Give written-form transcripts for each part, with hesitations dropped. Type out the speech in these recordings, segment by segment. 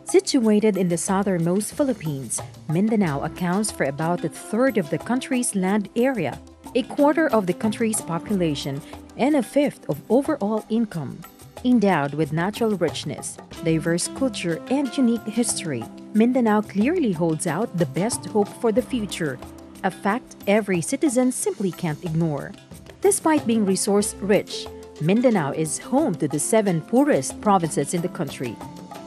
Situated in the southernmost Philippines, Mindanao accounts for about a third of the country's land area, a quarter of the country's population, and a fifth of overall income. Endowed with natural richness, diverse culture, and unique history, Mindanao clearly holds out the best hope for the future, a fact every citizen simply can't ignore. Despite being resource-rich, Mindanao is home to the 7 poorest provinces in the country.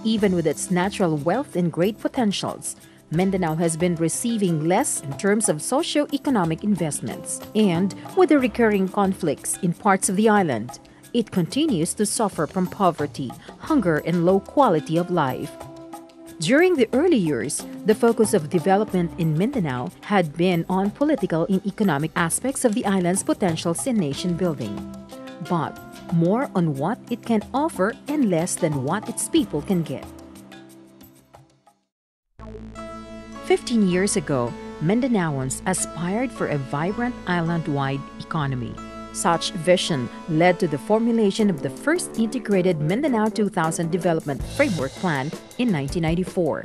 Even with its natural wealth and great potentials, Mindanao has been receiving less in terms of socio-economic investments. And with the recurring conflicts in parts of the island, it continues to suffer from poverty, hunger, and low quality of life. During the early years, the focus of development in Mindanao had been on political and economic aspects of the island's potentials in nation building, but more on what it can offer and less than what its people can get. 15 years ago, Mindanawons aspired for a vibrant island-wide economy. Such vision led to the formulation of the first integrated Mindanao 2000 Development Framework Plan in 1994,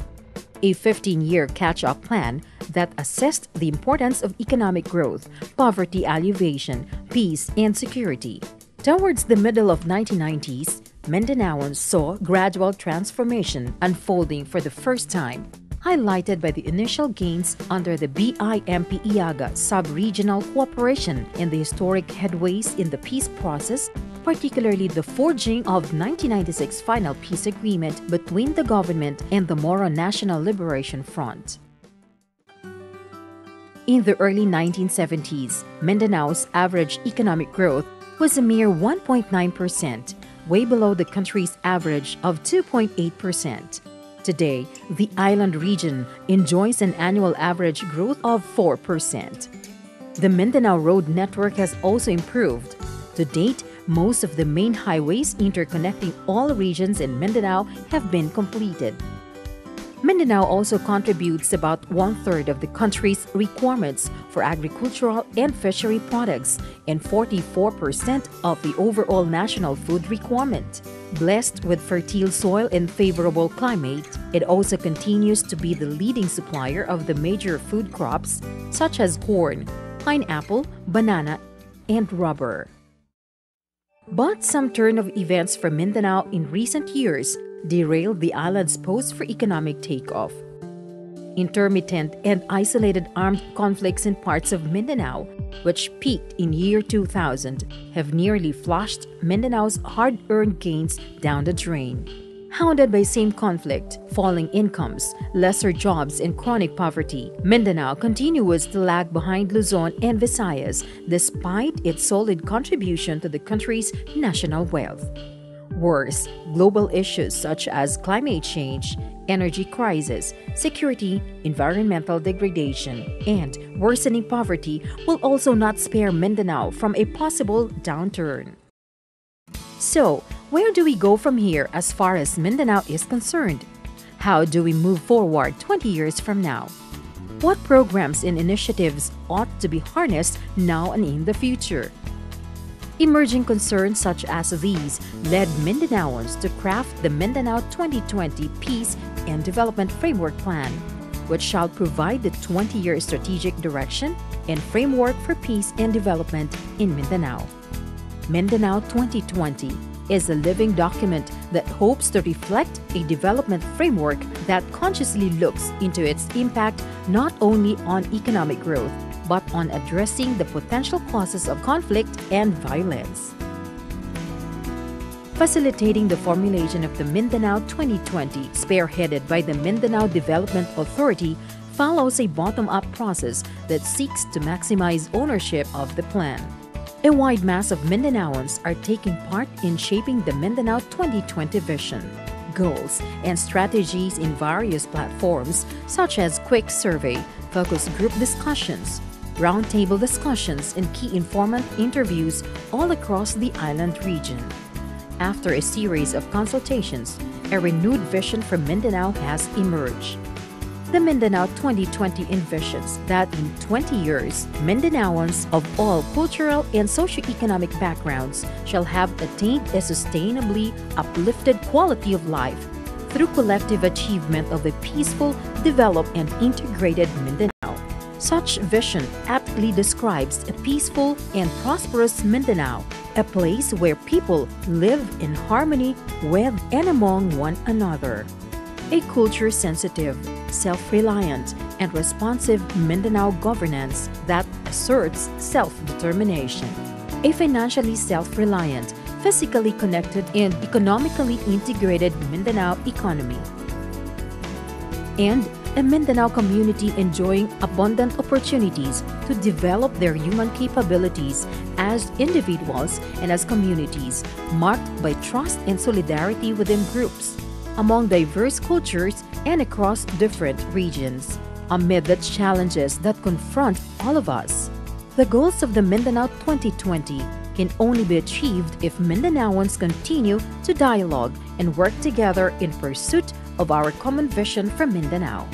a 15-year catch-up plan that assessed the importance of economic growth, poverty alleviation, peace, and security. Towards the middle of 1990s, Mindanaoans saw gradual transformation unfolding for the first time, highlighted by the initial gains under the BIMP-IAGA sub-regional cooperation and the historic headways in the peace process, particularly the forging of 1996 final peace agreement between the government and the Moro National Liberation Front. In the early 1970s, Mindanao's average economic growth was a mere 1.9%, way below the country's average of 2.8%. Today, the island region enjoys an annual average growth of 4%. The Mindanao road network has also improved. To date, most of the main highways interconnecting all regions in Mindanao have been completed. Mindanao also contributes about 1/3 of the country's requirements for agricultural and fishery products and 44% of the overall national food requirement. Blessed with fertile soil and favorable climate, it also continues to be the leading supplier of the major food crops such as corn, pineapple, banana, and rubber. But some turn of events for Mindanao in recent years derailed the island's post for economic takeoff. Intermittent and isolated armed conflicts in parts of Mindanao, which peaked in year 2000, have nearly flushed Mindanao's hard-earned gains down the drain. Hounded by same conflict, falling incomes, lesser jobs, and chronic poverty, Mindanao continues to lag behind Luzon and Visayas despite its solid contribution to the country's national wealth. Worse, global issues such as climate change, energy crisis, security, environmental degradation, and worsening poverty will also not spare Mindanao from a possible downturn. So, where do we go from here as far as Mindanao is concerned? How do we move forward 20 years from now? What programs and initiatives ought to be harnessed now and in the future? Emerging concerns such as these led Mindanaoans to craft the Mindanao 2020 Peace and Development Framework Plan, which shall provide the 20-year strategic direction and framework for peace and development in Mindanao. Mindanao 2020 is a living document that hopes to reflect a development framework that consciously looks into its impact not only on economic growth, but on addressing the potential causes of conflict and violence. Facilitating the formulation of the Mindanao 2020, spearheaded by the Mindanao Development Authority, follows a bottom-up process that seeks to maximize ownership of the plan. A wide mass of Mindanaoans are taking part in shaping the Mindanao 2020 vision, goals, and strategies in various platforms such as quick survey, focus group discussions, roundtable discussions, and key informant interviews all across the island region. After a series of consultations, a renewed vision for Mindanao has emerged. The Mindanao 2020 envisions that in 20 years, Mindanawons of all cultural and socioeconomic backgrounds shall have attained a sustainably uplifted quality of life through collective achievement of a peaceful, developed, and integrated Mindanao. Such vision aptly describes a peaceful and prosperous Mindanao, a place where people live in harmony with and among one another. A culture-sensitive, self-reliant, and responsive Mindanao governance that asserts self-determination. A financially self-reliant, physically connected, and economically integrated Mindanao economy. And a Mindanao community enjoying abundant opportunities to develop their human capabilities as individuals and as communities, marked by trust and solidarity within groups, among diverse cultures and across different regions. Amid the challenges that confront all of us, the goals of the Mindanao 2020 can only be achieved if Mindanaoans continue to dialogue and work together in pursuit of our common vision for Mindanao.